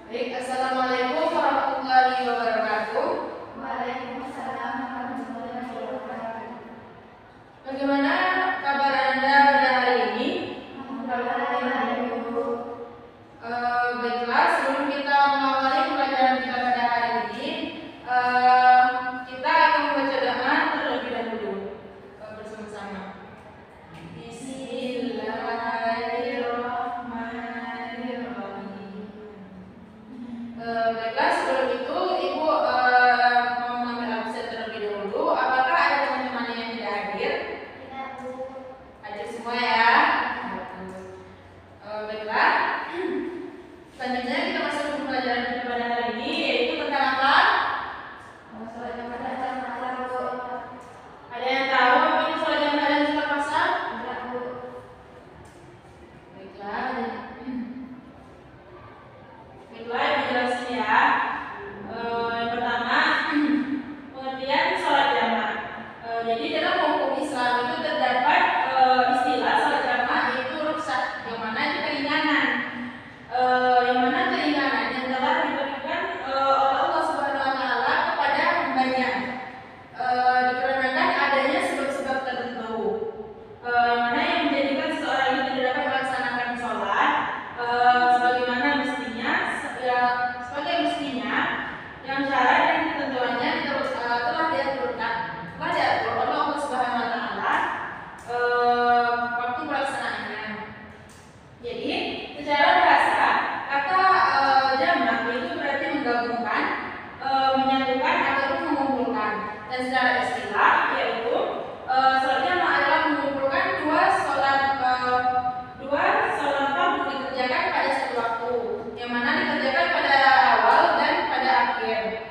Baik, Assalamualaikum warahmatullahi wabarakatuh. Waalaikumsalam warahmatullahi wabarakatuh. Bagaimana kabar Anda pada hari ini? Baiklah, sebelum kita mengawali pelajaran kita pada hari ini, kita akan membaca doa terlebih dahulu bersama-sama. Bismillahirrahmanirrahim. Baiklah, sebelum itu Ibu mau mengambil absen terlebih dahulu. Apakah ada teman-teman yang tidak hadir? Tidak, Bu. Hadir semua ya. Baiklah. Selanjutnya kita masuk ke pelajaran kita pada hari ini, yaitu tentang apa? Ada yang tahu apa itu sholat jamaah dan sholat asar? Tidak, Bu. Baiklah. Baiklah, Ibu jelasin ya. Yang pertama, pengertian sholat jamaah. Jadi dalam hukum Islam itu terdapat istilah sholat jamaah itu rukhsah, yang mana itu keringanan. Yang mana keringanan yang telah diberikan oleh Allah Subhanahu wa taala kepada hambanya. Dikarenakan adanya sebab-sebab tertentu. Yang mana yang menjadikan seseorang itu tidak dapat melaksanakan sholat sebagaimana mestinya, sebagai mestinya, yang syarat dan ketentuannya telah diatur oleh Allah Subhanahu wa taala waktu pelaksanaannya. Jadi, secara bahasa, kata jamak itu berarti menggabungkan, menyatukan ataupun mengumpulkan. Dan secara istilah yaitu sholat jamaah adalah mengumpulkan dua sholat fardu dikerjakan pada satu waktu, yang mana dikerjakan pada awal dan pada akhir.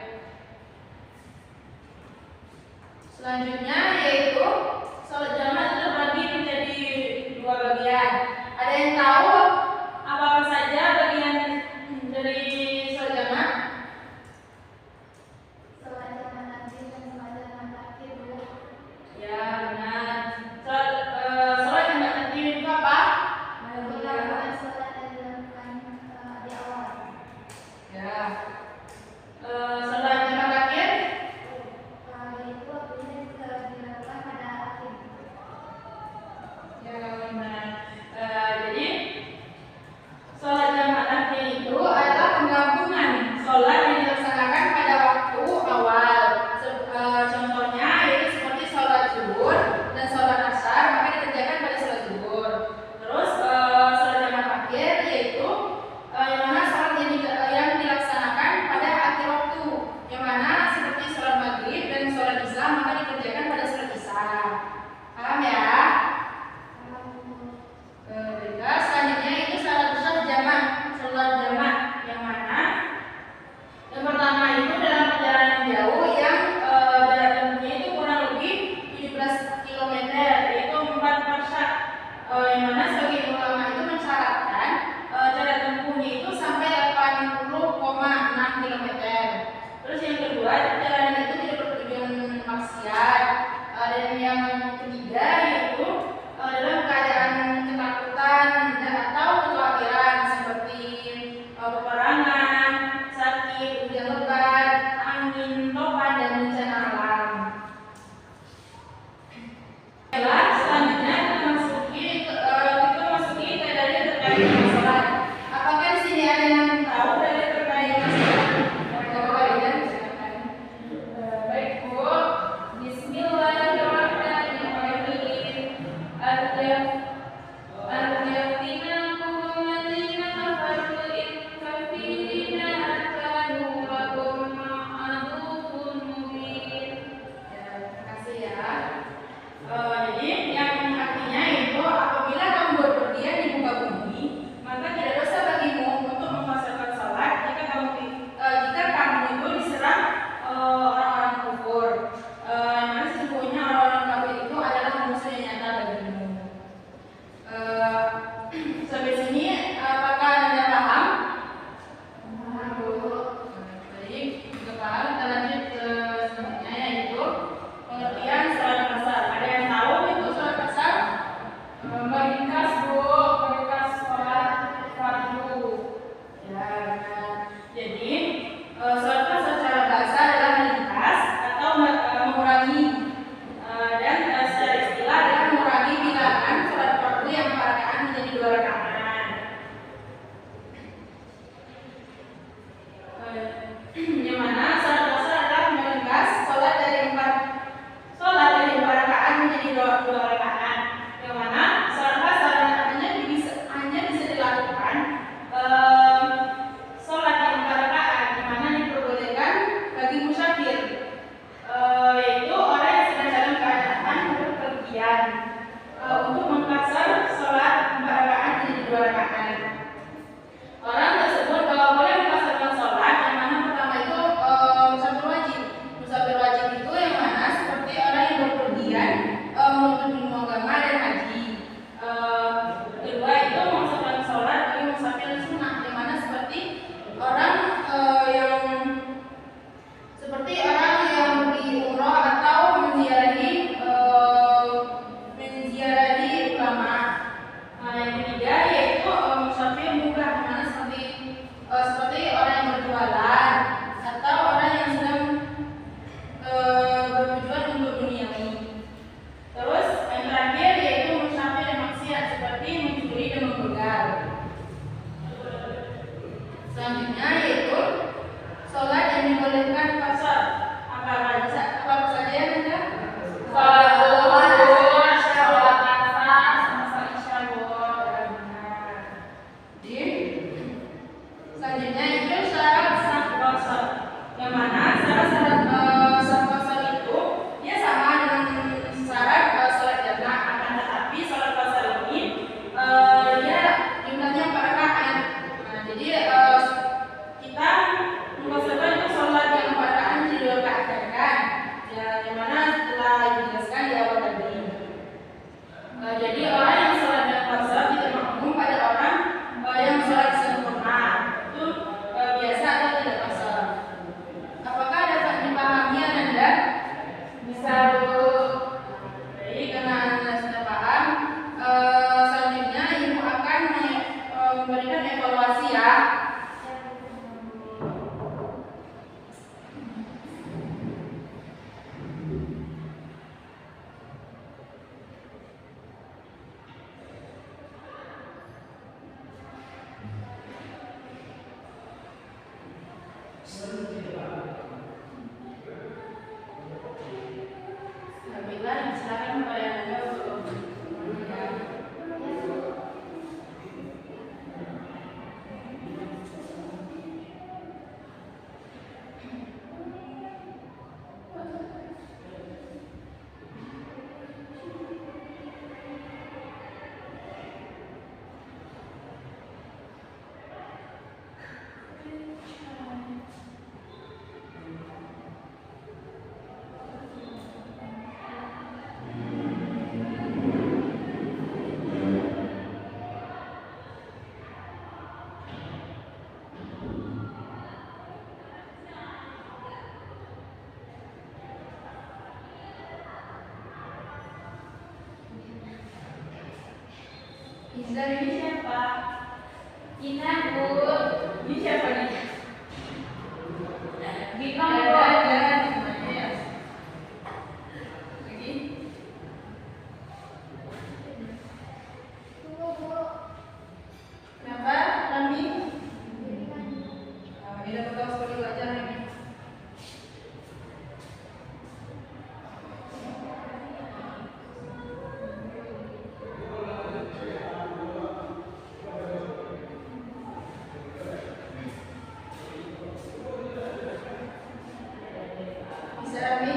Jadi sholat qasar secara bahasa adalah meringkas atau mengurangi, dan secara istilah adalah mengurangi bilangan sholat fardu yang 4 rakaat menjadi 2 rakaat. Yang mana sholat qasar adalah meringkas sholat dari 4 rakaat menjadi 2 rakaat. Yang mana sholat qasar hanya bisa dilakukan sholat yang 4 rakaat, yang mana diperbolehkan bagi musafir, yaitu orang yang sedang dalam keadaan berpergian, untuk mengqasar sholat 4 rakaat menjadi 2 rakaat. Orang tersebut boleh mengqasarkan sholat, yang mana pertama itu musafir wajib. Musafir wajib itu yang mana seperti orang yang berpergian menuntut ilmu agama dan haji. Kedua itu mengqasarkan sholat bagi musafir sunnah, yang mana seperti orang yang pergi umroh atau menziarahi ulama. Yang ketiga yaitu musafir mubah, yang mana seperti orang yang berjualan atau orang yang sedang bertujuan untuk duniawi. Terus yang terakhir yaitu musafir yang maksiat, seperti mencuri dan membegal. Selanjutnya yaitu sholat yang dibolehkan qasar. Apa saja yang ada? Sholat zuhur, sholat asar, sama isya. Selanjutnya itu syarat sah qasar, yang mana syarat sah qasar itu dia sama dengan syarat sholat jamaah, akan tetapi sholat qasar ini dia jumlahnya 4 rakaat. Jadi kita mengqasarkan itu sholat yang 4 rakaat menjadi 2 rakaat, kan? Yang mana telah dijelaskan di awal tadi. Jadi orang yang sholat dengan qasar tidak makmum pada orang yang sholat sempurna, itu biasa atau tidak qasar. Apakah dapat dipahami Anda? Bisa dulu. Jadi karena Anda sudah paham, selanjutnya Ibu akan memberikan evaluasi ya. Baiklah, silakan kepada Anda untuk Izar ini siapa? Ina, Bu. Ini siapa nih? Bintang, Bu. Ada namanya ya. Lagi. Kenapa? Rami? Ini dapat tahu seperti belajar lagi. Bisa Rami?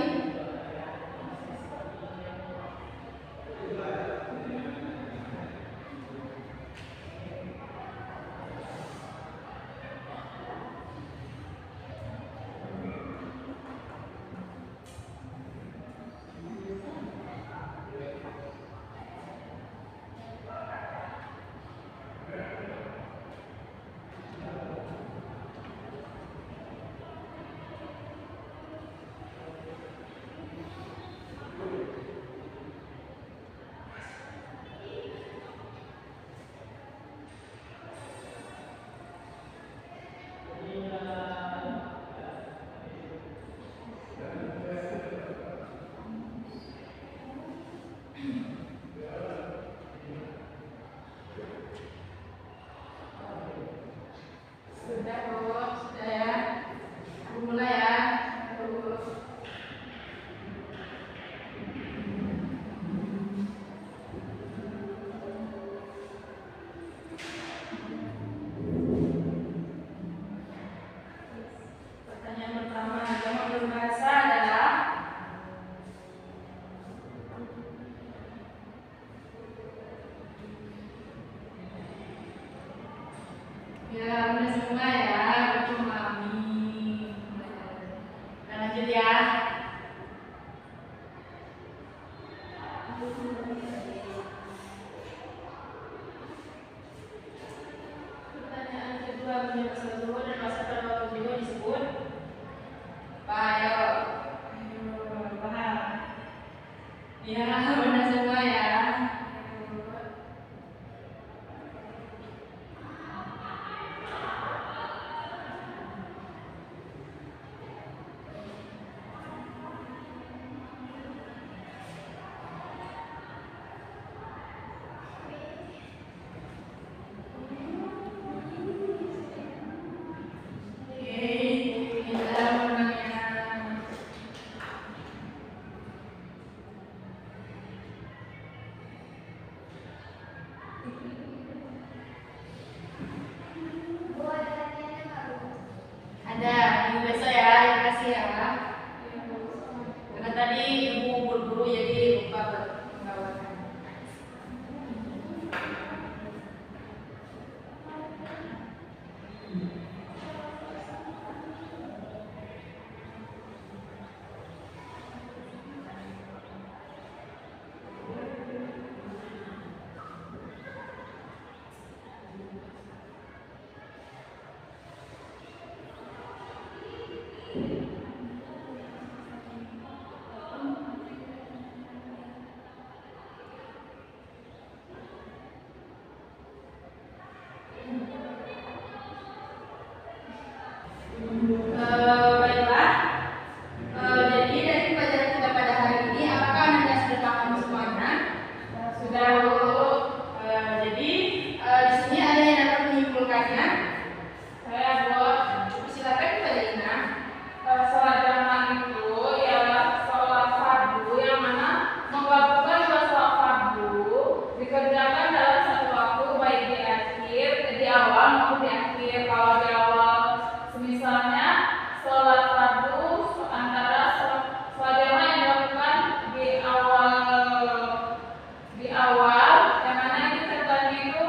kasih ya. Karena tadi ibu buru-buru jadi lupa menggabarkan. Baiklah. Jadi dari pelajaran kita pada hari ini, apakah Anda sudah paham semuanya? Sudah, Bu. Jadi di sini ada yang dapat menyimpulkannya. Saya, Bu. Silakan kepada Ina. Sholat jamaah itu ialah sholat fardu yang mana menggabungkan dua sholat fardu dikerjakan dalam satu waktu, baik di awal maupun di akhir. Kalau di awal, misalnya sholat fardu antara sholat jamaah yang dilakukan di awal yang mana ini contohnya itu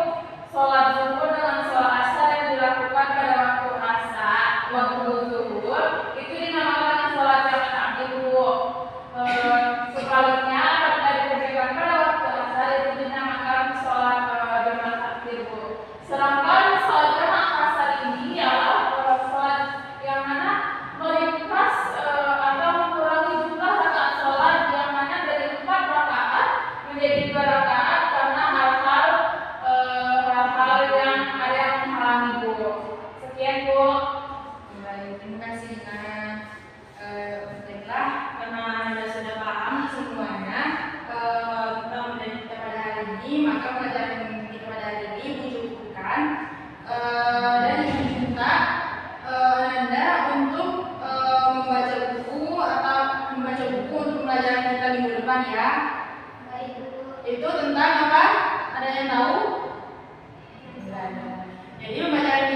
sholat zuhur dengan sholat asar yang dilakukan pada waktu asar, waktu zuhur itu dinamakan sholat jamaah takdim, Bu. Sebaliknya apabila dikerjakan pada waktu asar itu dinamakan sholat jamaah takdim, Bu. Sedangkan sholat jamaah asar ini ialah sholat yang mana meringkas atau mengurangi jumlah rakaat sholat yang mana dari 4 rakaat menjadi 2 rakaat karena hal-hal yang ada yang menghalangi, Bu. Sekian, Bu. Baik, terima kasih Ina. Baiklah, karena Anda sudah paham semuanya tentang materi kita pada hari ini, maka pelajaran kita pada hari ini Ibu cukupkan. Dan Ibu minta Anda untuk membaca buku untuk pelajaran kita minggu depan ya. Baik, Bu. Itu tentang apa? Ada yang tahu? Tidak ada. Jadi pembacaan